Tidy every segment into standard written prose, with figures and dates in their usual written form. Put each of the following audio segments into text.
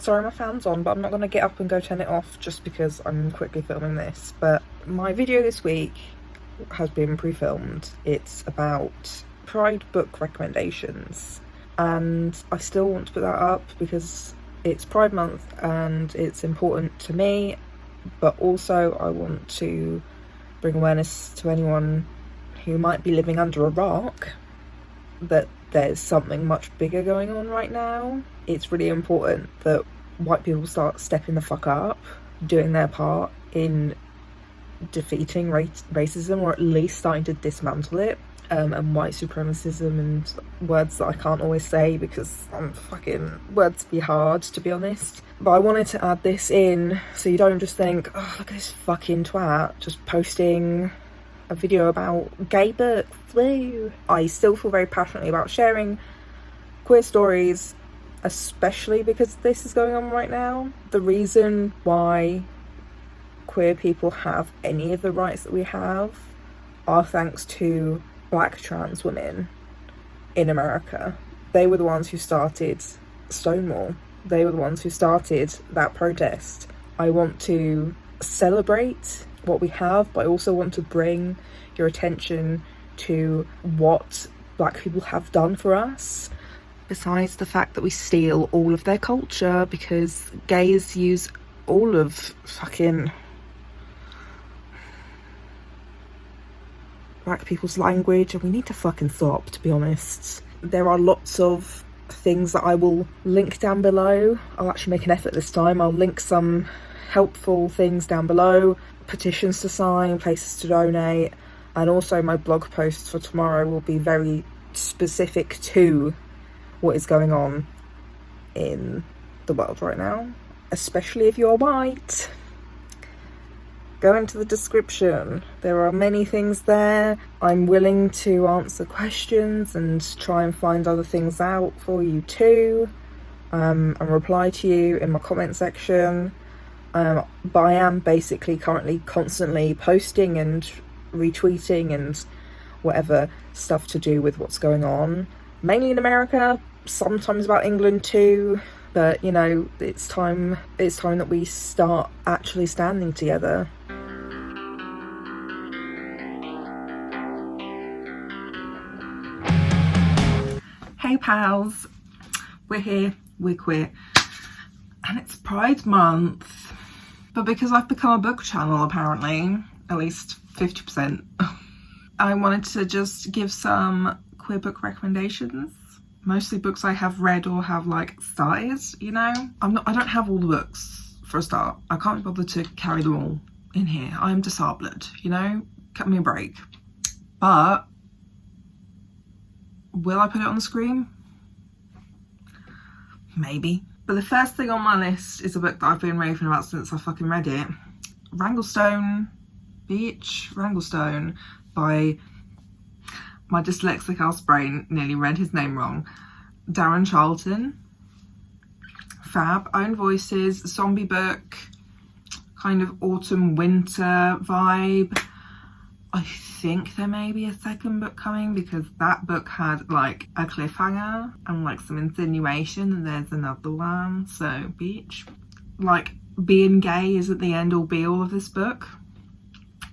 Sorry my fan's on, but I'm not going to get up and go turn it off just because I'm quickly filming this. But my video this week has been pre-filmed. It's about Pride book recommendations, and I still want to put that up because it's Pride month and it's important to me, but also I want to bring awareness to anyone who might be living under a rock that there's something much bigger going on right now. It's really important that white people start stepping the fuck up, doing their part in defeating racism, or at least starting to dismantle it, and white supremacism, and words that I can't always say because words be hard, to be honest. But I wanted to add this in so you don't just think, oh, look at this fucking twat just posting a video about gay books, woo. I still feel very passionately about sharing queer stories, especially because this is going on right now. The reason why queer people have any of the rights that we have are thanks to black trans women in America. They were the ones who started Stonewall. They were the ones who started that protest. I want to celebrate what we have, but I also want to bring your attention to what black people have done for us, besides the fact that we steal all of their culture because gays use all of fucking black people's language, and we need to fucking stop, to be honest. There are lots of things that I will link down below. I'll actually make an effort this time. I'll link some helpful things down below, petitions to sign, places to donate, and also my blog posts for tomorrow will be very specific to what is going on in the world right now, especially if you're white. Go into the description. There are many things there. I'm willing to answer questions and try and find other things out for you too, and reply to you in my comment section. But I am basically currently constantly posting and retweeting and whatever stuff to do with what's going on, mainly in America, sometimes about England too. But you know, it's time that we start actually standing together. Hey pals, we're here, we're queer, and it's Pride month. But because I've become a book channel, apparently, at least 50%, I wanted to just give some queer book recommendations. Mostly books I have read or have like started, you know. I don't have all the books for a start. I can't be bothered to carry them all in here. I'm disabled, you know, cut me a break. But will I put it on the screen? Maybe. But the first thing on my list is a book that I've been raving about since I fucking read it. Wranglestone by my dyslexic ass brain nearly read his name wrong. Darren Charlton. Fab. Own Voices, zombie book, kind of autumn winter vibe. I think there may be a second book coming because that book had like a cliffhanger and like some insinuation, and there's another one. So beach. Like, being gay isn't the end all be all of this book.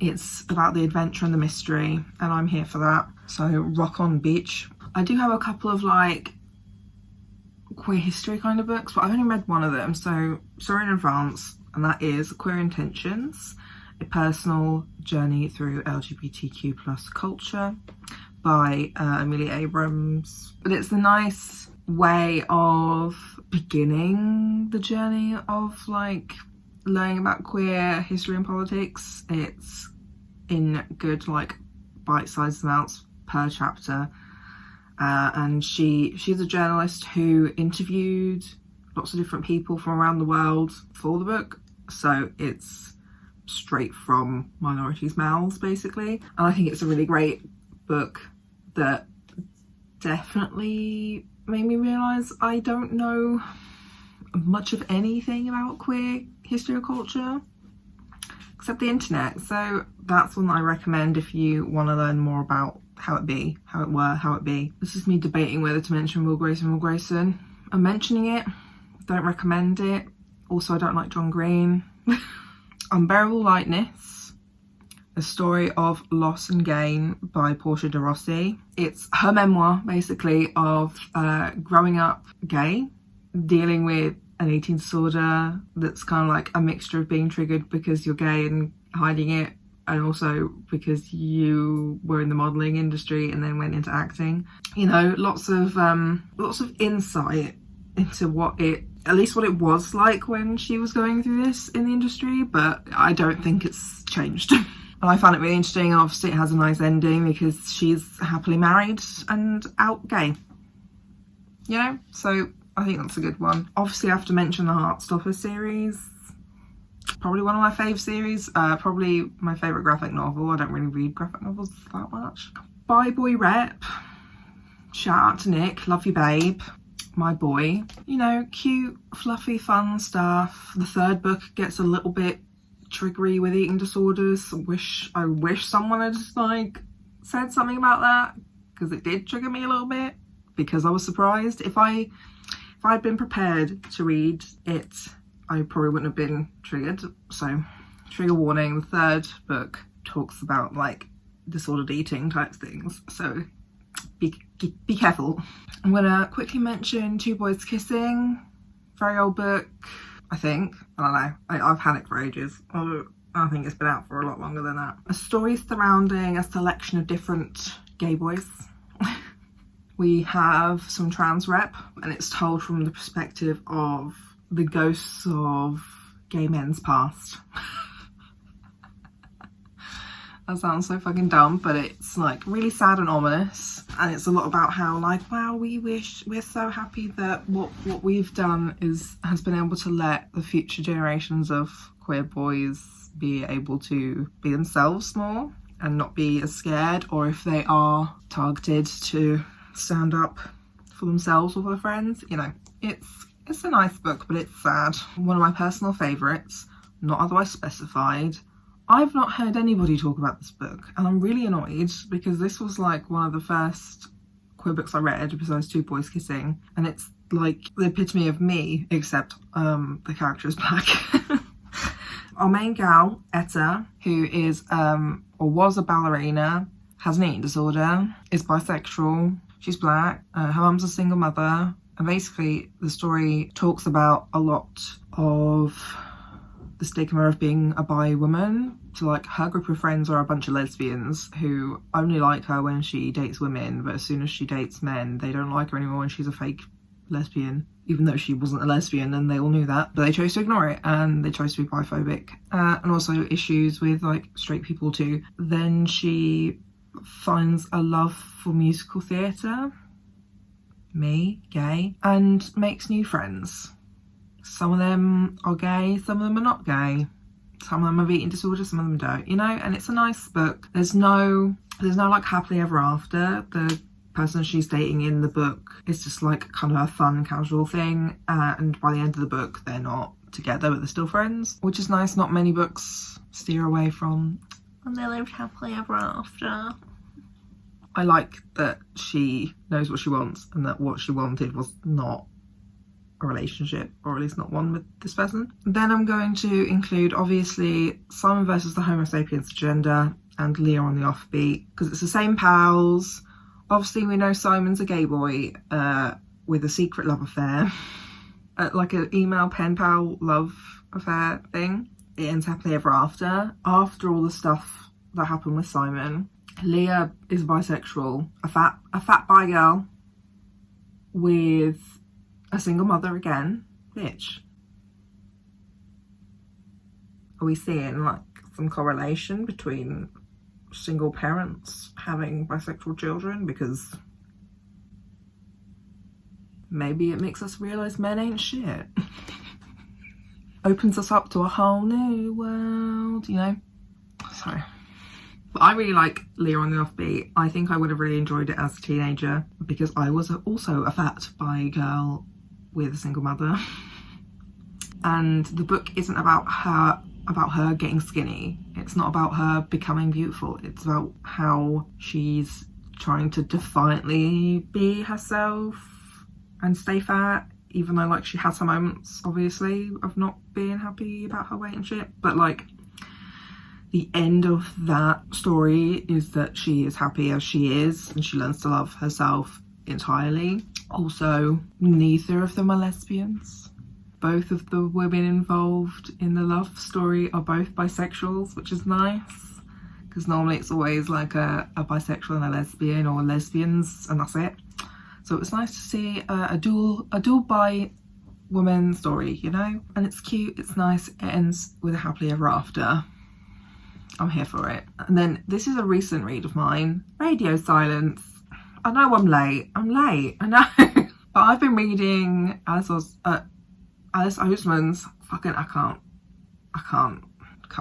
It's about the adventure and the mystery, and I'm here for that. So rock on, beach. I do have a couple of like queer history kind of books, but I've only read one of them, so sorry in advance, and that is Queer Intentions, A Personal Journey Through LGBTQ plus Culture by Amelia Abrams. But it's a nice way of beginning the journey of like learning about queer history and politics. It's in good like bite-sized amounts per chapter, and she's a journalist who interviewed lots of different people from around the world for the book, so it's straight from minorities' mouths basically. And I think it's a really great book that definitely made me realise I don't know much of anything about queer history or culture except the internet. So that's one that I recommend if you want to learn more about how it be. This is me debating whether to mention Will Grayson. I'm mentioning it. Don't recommend it. Also, I don't like John Green. Unbearable Lightness, A Story of Loss and Gain by Portia de Rossi. It's her memoir, basically, of growing up gay, dealing with an eating disorder that's kind of like a mixture of being triggered because you're gay and hiding it, and also because you were in the modelling industry and then went into acting. You know, lots of insight into what it was like when she was going through this in the industry, but I don't think it's changed. And I found it really interesting, and obviously it has a nice ending because she's happily married and out gay. You know, so I think that's a good one. Obviously I have to mention the Heartstopper series. Probably one of my fave series. Probably my favourite graphic novel. I don't really read graphic novels that much. Bye Boy Rep. Shout out to Nick. Love you, babe. My boy. You know, cute, fluffy, fun stuff. The third book gets a little bit triggery with eating disorders. I wish someone had like said something about that, because it did trigger me a little bit, because I was surprised. If I'd been prepared to read it, I probably wouldn't have been triggered. So, trigger warning, the third book talks about like disordered eating type things, so be careful. I'm gonna quickly mention Two Boys Kissing, very old book, I think. I don't know, I've had it for ages. I think it's been out for a lot longer than that. A story surrounding a selection of different gay boys. We have some trans rep, and it's told from the perspective of the ghosts of gay men's past. That sounds so fucking dumb, but it's like really sad and ominous, and it's a lot about how like, wow, we're so happy that what we've done has been able to let the future generations of queer boys be able to be themselves more and not be as scared, or if they are targeted, to stand up for themselves or for their friends. You know, it's a nice book, but it's sad. One of my personal favourites, not otherwise specified. I've not heard anybody talk about this book, and I'm really annoyed, because this was like one of the first queer books I read besides Two Boys Kissing, and it's like the epitome of me, except the character is black. Our main gal, Etta, who is or was a ballerina, has an eating disorder, is bisexual, she's black, her mum's a single mother, and basically the story talks about a lot of the stigma of being a bi woman. So like, her group of friends are a bunch of lesbians who only like her when she dates women, but as soon as she dates men, they don't like her anymore and she's a fake lesbian, even though she wasn't a lesbian, and they all knew that, but they chose to ignore it, and they chose to be biphobic. And also issues with like straight people too. Then she finds a love for musical theatre, me, gay, and makes new friends. Some of them are gay, some of them are not gay. Some of them have eating disorders, some of them don't, you know? And it's a nice book. There's no like happily ever after. The person she's dating in the book is just like kind of a fun, casual thing. And by the end of the book, they're not together, but they're still friends, which is nice. Not many books steer away from and they lived happily ever after. I like that she knows what she wants, and that what she wanted was not a relationship, or at least not one with this person. Then I'm going to include, obviously, Simon versus the Homo sapiens agenda and Leah on the Offbeat, because it's the same pals. Obviously we know Simon's a gay boy with a secret love affair, like an email pen pal love affair thing. It ends happily ever after. After all the stuff that happened with Simon, Leah is bisexual, a fat bi girl with a single mother again. Bitch. Are we seeing like some correlation between single parents having bisexual children? Because maybe it makes us realise men ain't shit. Opens us up to a whole new world, you know? So, but I really like Leah on the Offbeat. I think I would have really enjoyed it as a teenager, because I was also a fat bi girl with a single mother. And the book isn't about her getting skinny. It's not about her becoming beautiful. It's about how she's trying to defiantly be herself and stay fat even though like she has her moments obviously of not being happy about her weight and shit, but like the end of that story is that she is happy as she is and she learns to love herself entirely. Also, neither of them are lesbians. Both of the women involved in the love story are both bisexuals, which is nice, because normally it's always like a bisexual and a lesbian, or lesbians and that's it. So it was nice to see a dual bi woman story, you know? And it's cute, it's nice, it ends with a happily ever after. I'm here for it. And then this is a recent read of mine, Radio Silence. I know I'm late, I know. But I've been reading Alice Oseman's fucking, I can't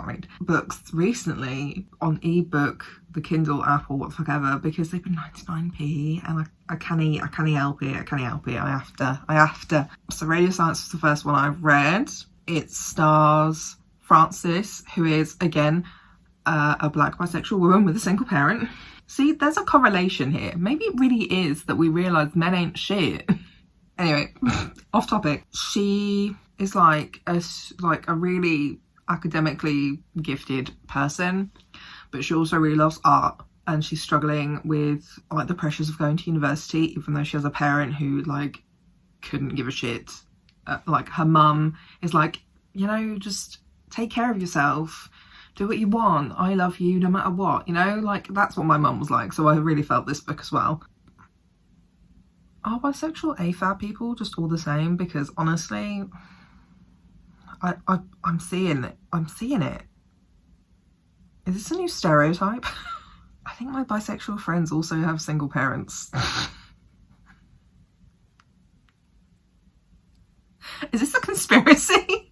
read books recently on ebook, the Kindle app, or what the fuck ever, because they've been 99p and I can't help it. I have to. So Radio Silence was the first one I've read. It stars Frances, who is again a black bisexual woman with a single parent. See, there's a correlation here. Maybe it really is that we realise men ain't shit. Anyway, off topic. She is like a really academically gifted person, but she also really loves art, and she's struggling with like the pressures of going to university, even though she has a parent who like couldn't give a shit. Like her mum is like, you know, just take care of yourself, do what you want, I love you no matter what, you know, like that's what my mum was like. So I really felt this book as well. Are bisexual AFAB people just all the same? Because honestly, I'm seeing it. Is this a new stereotype? I think my bisexual friends also have single parents. Is this a conspiracy?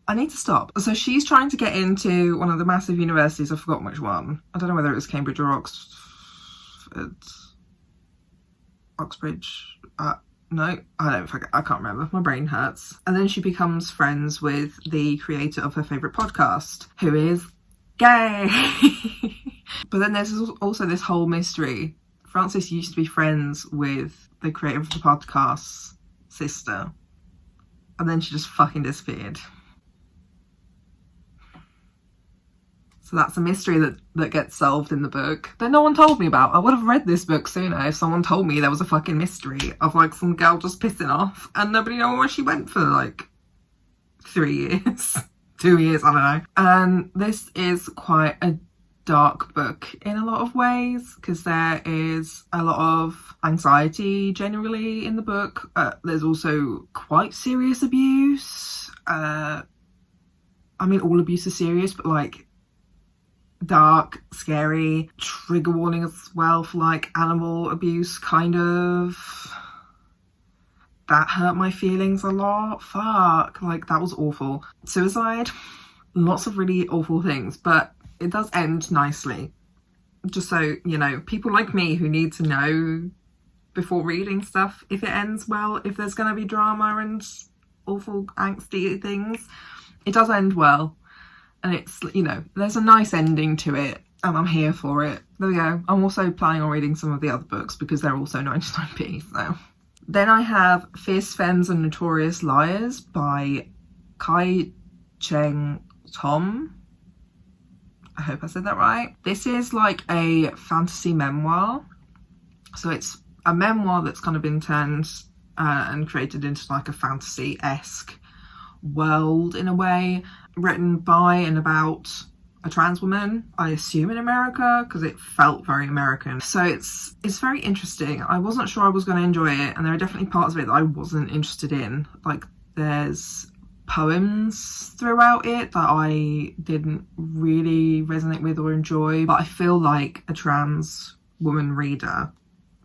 I need to stop. So she's trying to get into one of the massive universities. I forgot which one. I don't know whether it was Cambridge or Oxbridge. No, I can't remember. My brain hurts. And then she becomes friends with the creator of her favourite podcast, who is gay. But then there's also this whole mystery. Frances used to be friends with the creator of the podcast's sister, and then she just fucking disappeared. So that's a mystery that gets solved in the book that no one told me about. I would have read this book sooner if someone told me there was a fucking mystery of like some girl just pissing off and nobody knowing where she went for like 3 years, 2 years, I don't know. And this is quite a dark book in a lot of ways, because there is a lot of anxiety generally in the book. There's also quite serious abuse. I mean, all abuse is serious, but like dark, scary, trigger warning as well for like animal abuse, kind of. That hurt my feelings a lot. Fuck, like that was awful. Suicide, lots of really awful things, but it does end nicely. Just so you know, people like me who need to know before reading stuff if it ends well, if there's gonna be drama and awful angsty things, it does end well. And it's, you know, there's a nice ending to it, and I'm here for it. There we go. I'm also planning on reading some of the other books because they're also 99p, so. Then I have Fierce Femmes and Notorious Liars by Kai Cheng Tom. I hope I said that right. This is like a fantasy memoir. So it's a memoir that's kind of been turned and created into like a fantasy-esque world in a way, written by and about a trans woman, I assume in America, because it felt very American. So it's very interesting. I wasn't sure I was going to enjoy it, and there are definitely parts of it that I wasn't interested in. Like there's poems throughout it that I didn't really resonate with or enjoy, but I feel like a trans woman reader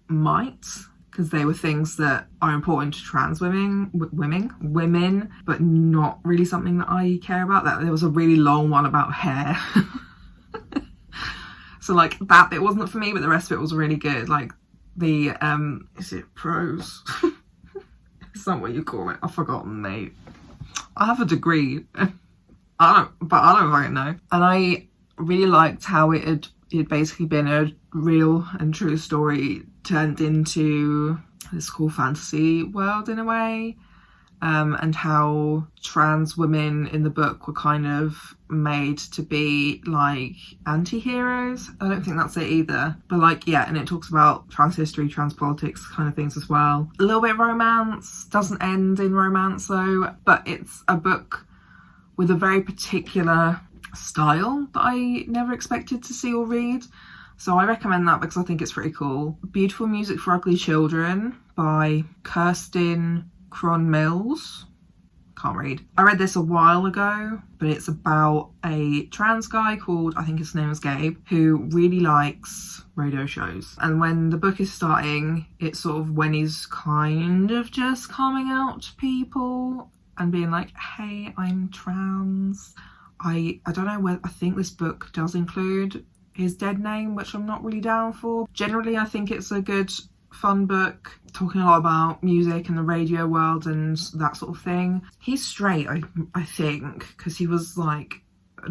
might, because they were things that are important to trans women, but not really something that I care about. That there was a really long one about hair. So like that bit wasn't for me, but the rest of it was really good. Like the, is it prose? Is that what you call it? I've forgotten, mate. I have a degree. I don't fucking know. And I really liked how it had basically been real and true story turned into this cool fantasy world in a way, and how trans women in the book were kind of made to be like anti-heroes. I don't think that's it either, but like, yeah, and it talks about trans history, trans politics kind of things as well. A little bit of romance, doesn't end in romance though, but it's a book with a very particular style that I never expected to see or read. So I recommend that because I think it's pretty cool. Beautiful Music for Ugly Children by Kirsten Cron Mills. Can't read. I read this a while ago, but it's about a trans guy called, I think his name is Gabe, who really likes radio shows. And when the book is starting, it's sort of when he's kind of just coming out to people and being like, hey, I'm trans. I don't know whether, I think this book does include his dead name, which I'm not really down for. Generally, I think it's a good, fun book, talking a lot about music and the radio world and that sort of thing. He's straight, I think, because he was like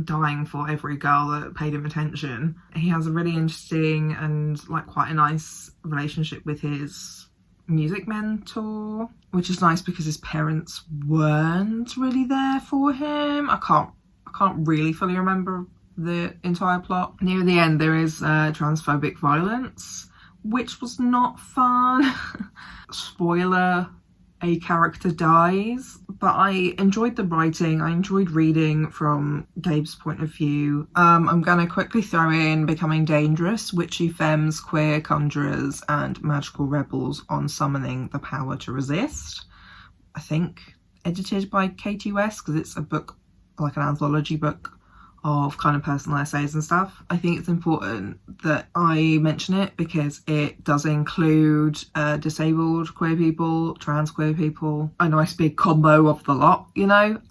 dying for every girl that paid him attention. He has a really interesting and like quite a nice relationship with his music mentor, which is nice because his parents weren't really there for him. I can't really fully remember the entire plot. Near the end there is transphobic violence, which was not fun. Spoiler, a character dies, but I enjoyed the writing. I enjoyed reading from Gabe's point of view. I'm gonna quickly throw in Becoming Dangerous, Witchy Femmes, Queer Conjurers and Magical Rebels on Summoning the Power to Resist. I think edited by Katie West, because it's a book, like an anthology book of kind of personal essays and stuff. I think it's important that I mention it because it does include disabled queer people, trans queer people, a nice big combo of the lot, you know,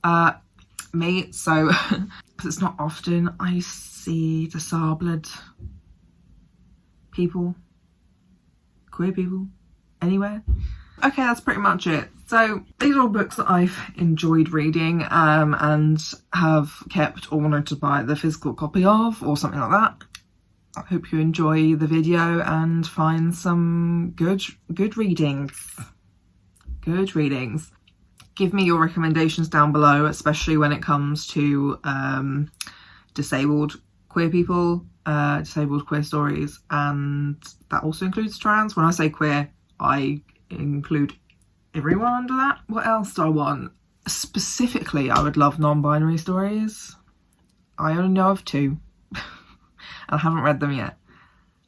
me. So, because it's not often I see disabled people, queer people, anywhere. Okay, that's pretty much it. So these are all books that I've enjoyed reading and have kept or wanted to buy the physical copy of or something like that. I hope you enjoy the video and find some good readings. Good readings. Give me your recommendations down below, especially when it comes to disabled queer people, disabled queer stories, and that also includes trans. When I say queer, I include everyone under that. What else do I want? Specifically, I would love non-binary stories. I only know of 2. I haven't read them yet.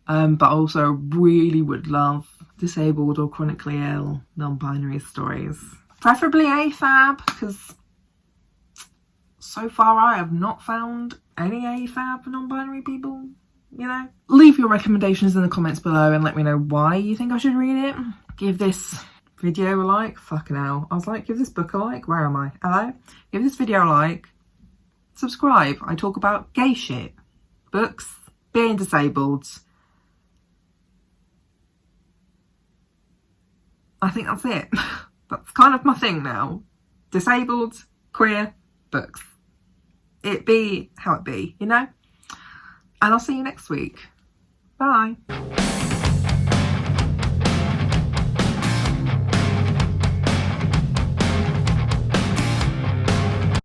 But also really would love disabled or chronically ill non-binary stories. Preferably AFAB, because so far I have not found any AFAB non-binary people, you know. Leave your recommendations in the comments below and let me know why you think I should read it. Give this video a like. Fucking hell. I was like, give this book a like. Where am I? Hello? Give this video a like. Subscribe. I talk about gay shit, books, being disabled. I think that's it. That's kind of my thing now. Disabled, queer, books. It be how it be, you know? And I'll see you next week. Bye.